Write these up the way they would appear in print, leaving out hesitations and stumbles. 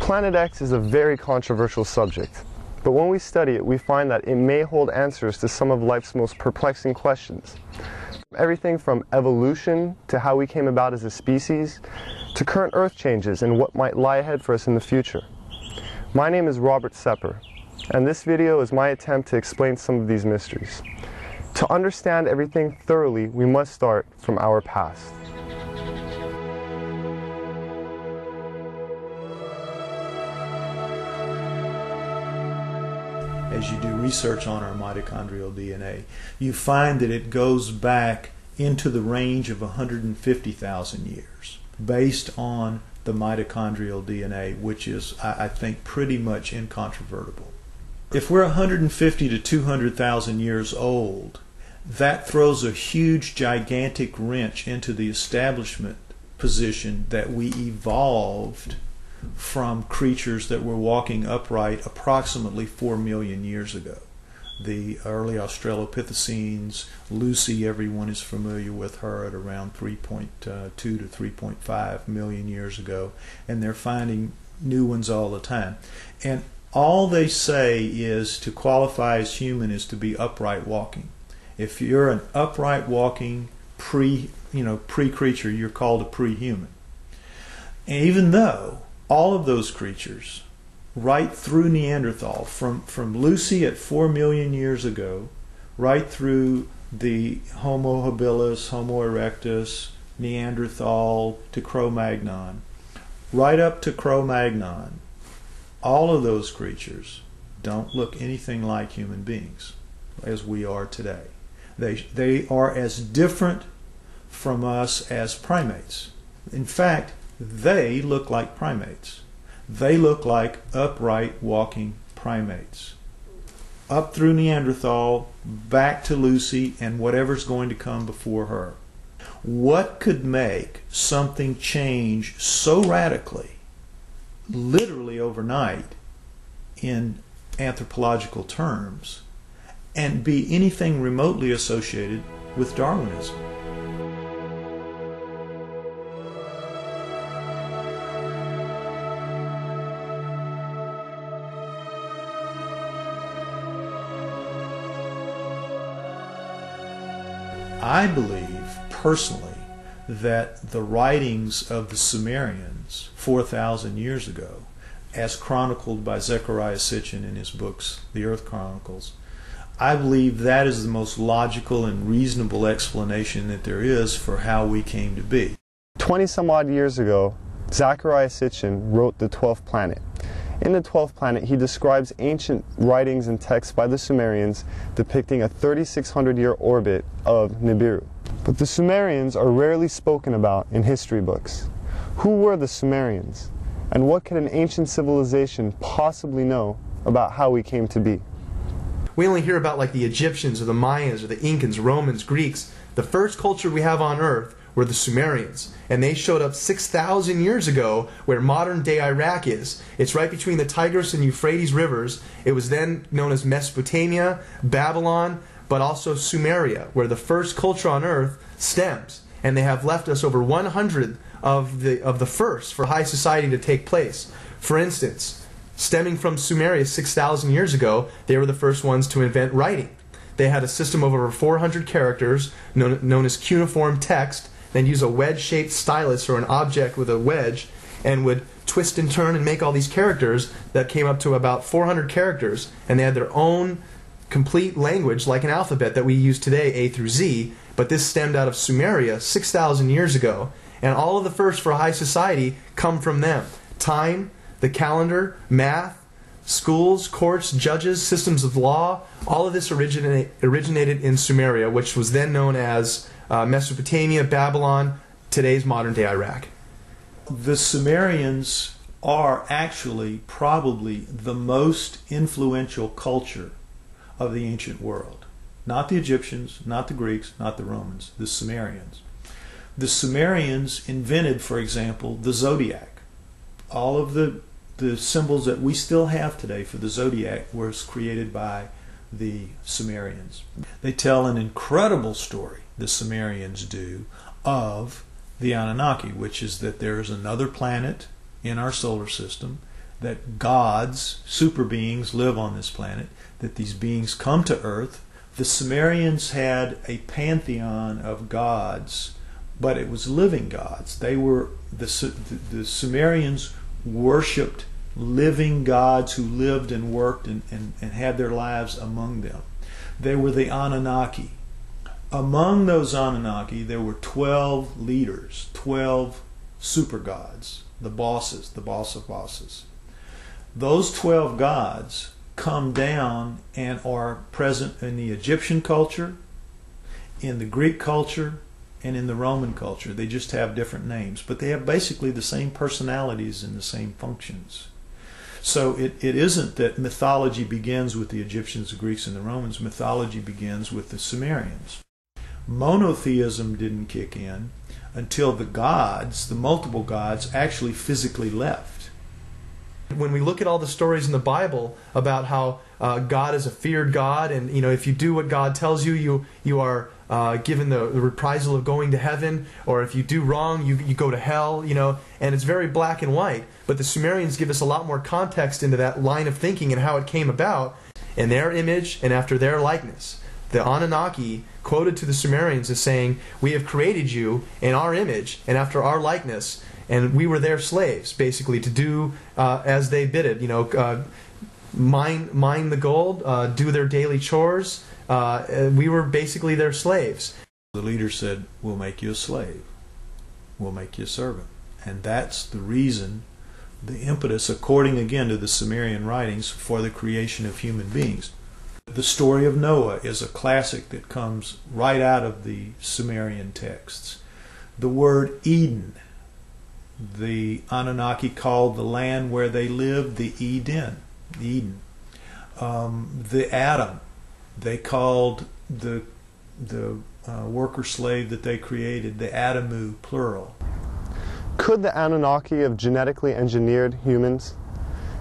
Planet X is a very controversial subject, but when we study it, we find that it may hold answers to some of life's most perplexing questions. Everything from evolution to how we came about as a species, to current Earth changes and what might lie ahead for us in the future. My name is Robert Sepper, and this video is my attempt to explain some of these mysteries. To understand everything thoroughly, we must start from our past. As you do research on our mitochondrial DNA, you find that it goes back into the range of 150,000 years, based on the mitochondrial DNA, which is, I think, pretty much incontrovertible. If we're 150 to 200,000 years old, that throws a huge, gigantic wrench into the establishment position that we evolved from creatures that were walking upright approximately 4 million years ago. The early Australopithecines, Lucy, everyone is familiar with her, at around 3.2 to 3.5 million years ago, and they're finding new ones all the time. And all they say is to qualify as human is to be upright walking. If you're an upright walking pre-creature, you're called a pre-human. And even though all of those creatures, right through Neanderthal, from Lucy at 4 million years ago, right through the Homo habilis, Homo erectus, Neanderthal to Cro-Magnon, right up to Cro-Magnon, all of those creatures don't look anything like human beings as we are today. They are as different from us as primates. In fact, they look like primates. They look like upright walking primates. Up through Neanderthal, back to Lucy, and whatever's going to come before her. What could make something change so radically, literally overnight, in anthropological terms, and be anything remotely associated with Darwinism? I believe, personally, that the writings of the Sumerians 4,000 years ago, as chronicled by Zecharia Sitchin in his books, The Earth Chronicles, I believe that is the most logical and reasonable explanation that there is for how we came to be. 20 some odd years ago, Zecharia Sitchin wrote The 12th Planet. In The 12th Planet, he describes ancient writings and texts by the Sumerians depicting a 3,600-year orbit of Nibiru. But the Sumerians are rarely spoken about in history books. Who were the Sumerians? And what could an ancient civilization possibly know about how we came to be? We only hear about like the Egyptians or the Mayans or the Incans, Romans, Greeks. The first culture we have on Earth were the Sumerians, and they showed up 6,000 years ago where modern-day Iraq is. It's right between the Tigris and Euphrates rivers. It was then known as Mesopotamia, Babylon, but also Sumeria, where the first culture on Earth stems. And they have left us over 100 of the first for high society to take place. For instance, stemming from Sumeria 6,000 years ago, they were the first ones to invent writing. They had a system of over 400 characters known as cuneiform text. They'd use a wedge-shaped stylus or an object with a wedge and would twist and turn and make all these characters that came up to about 400 characters, and they had their own complete language like an alphabet that we use today, A through Z, but this stemmed out of Sumeria 6,000 years ago, and all of the first for high society come from them. Time, the calendar, math, schools, courts, judges, systems of law, all of this originated in Sumeria, which was then known as Mesopotamia, Babylon, today's modern-day Iraq. The Sumerians are actually probably the most influential culture of the ancient world. Not the Egyptians, not the Greeks, not the Romans, the Sumerians. The Sumerians invented, for example, the zodiac. All of the symbols that we still have today for the zodiac was created by the Sumerians. They tell an incredible story, the Sumerians do, of the Anunnaki, which is that there is another planet in our solar system that gods, super beings, live on this planet, that these beings come to Earth. The Sumerians had a pantheon of gods, but it was living gods. They were the Sumerians worshipped living gods who lived and worked and had their lives among them. They were the Anunnaki. Among those Anunnaki, there were 12 leaders, 12 super gods, the bosses, the boss of bosses. Those 12 gods come down and are present in the Egyptian culture, in the Greek culture, and in the Roman culture. They just have different names, but they have basically the same personalities and the same functions. So it isn't that mythology begins with the Egyptians, the Greeks, and the Romans. Mythology begins with the Sumerians. Monotheism didn't kick in until the gods, the multiple gods, actually physically left. When we look at all the stories in the Bible about how God is a feared God, and if you do what God tells you, you are given the reprisal of going to heaven, or if you do wrong, you go to hell, and it's very black and white. But the Sumerians give us a lot more context into that line of thinking and how it came about in their image and after their likeness. The Anunnaki quoted to the Sumerians as saying, "We have created you in our image and after our likeness, and we were their slaves," basically, to do as they bid it. Mine the gold, do their daily chores. We were basically their slaves. The leader said, "We'll make you a slave. We'll make you a servant." And that's the reason, the impetus, according again to the Sumerian writings, for the creation of human beings. The story of Noah is a classic that comes right out of the Sumerian texts. The word Eden, the Anunnaki called the land where they lived the Eden. The Adam, they called the worker slave that they created the Adamu, plural. Could the Anunnaki have genetically engineered humans?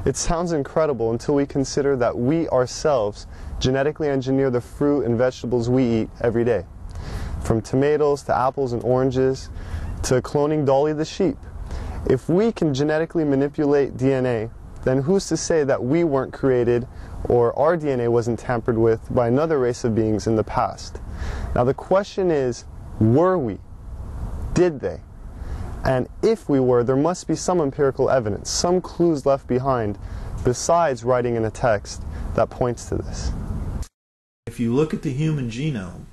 It sounds incredible until we consider that we ourselves genetically engineer the fruit and vegetables we eat every day. From tomatoes to apples and oranges to cloning Dolly the sheep. If we can genetically manipulate DNA, then who's to say that we weren't created or our DNA wasn't tampered with by another race of beings in the past? Now the question is, were we? Did they? And if we were, there must be some empirical evidence, some clues left behind, besides writing in a text that points to this. If you look at the human genome,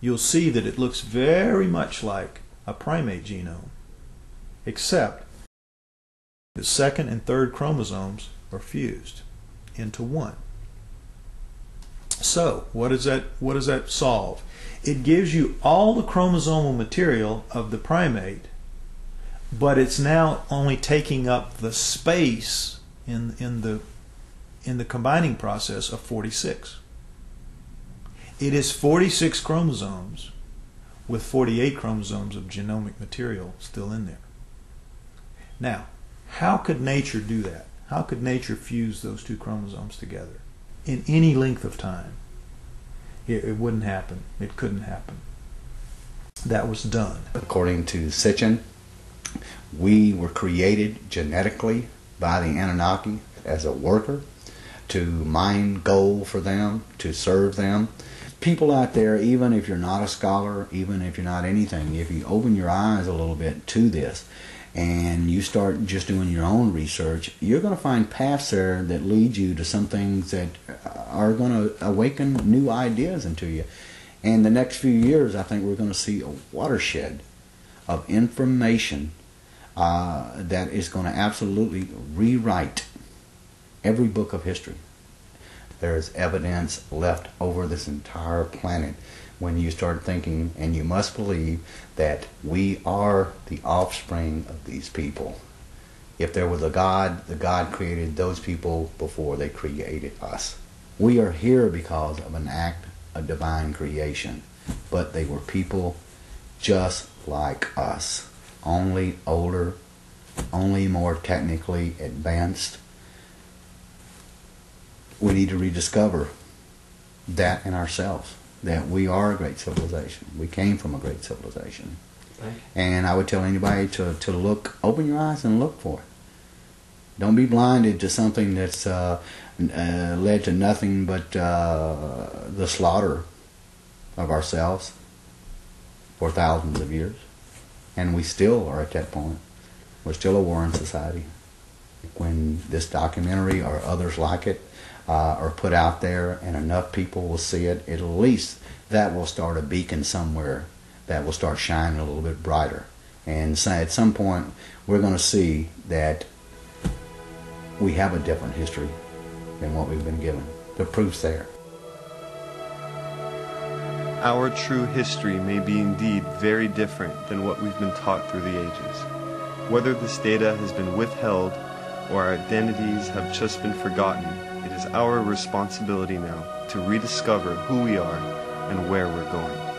you'll see that it looks very much like a primate genome, except the second and third chromosomes are fused into one. So, what does that solve? It gives you all the chromosomal material of the primate, but it's now only taking up the space in the combining process of 46. It is 46 chromosomes with 48 chromosomes of genomic material still in there. Now, how could nature do that? How could nature fuse those two chromosomes together in any length of time? It wouldn't happen. It couldn't happen. That was done. According to Sitchin, we were created genetically by the Anunnaki as a worker, to mine gold for them, to serve them. People out there, even if you're not a scholar, even if you're not anything, if you open your eyes a little bit to this and you start just doing your own research, you're going to find paths there that lead you to some things that are going to awaken new ideas into you. And the next few years, I think we're going to see a watershed of information that is going to absolutely rewrite every book of history. There is evidence left over this entire planet when you start thinking, and you must believe, that we are the offspring of these people. If there was a God, the God created those people before they created us. We are here because of an act of divine creation, but they were people just like us, only older, only more technically advanced. We need to rediscover that in ourselves, that we are a great civilization. We came from a great civilization. And I would tell anybody to look, open your eyes and look for it. Don't be blinded to something that's led to nothing but the slaughter of ourselves for thousands of years. And we still are at that point. We're still a warring society. When this documentary or others like it are put out there and enough people will see it, at least that will start a beacon somewhere that will start shining a little bit brighter. And so at some point we're going to see that we have a different history than what we've been given. The proof's there. Our true history may be indeed very different than what we've been taught through the ages. Whether this data has been withheld or our identities have just been forgotten, it is our responsibility now to rediscover who we are and where we're going.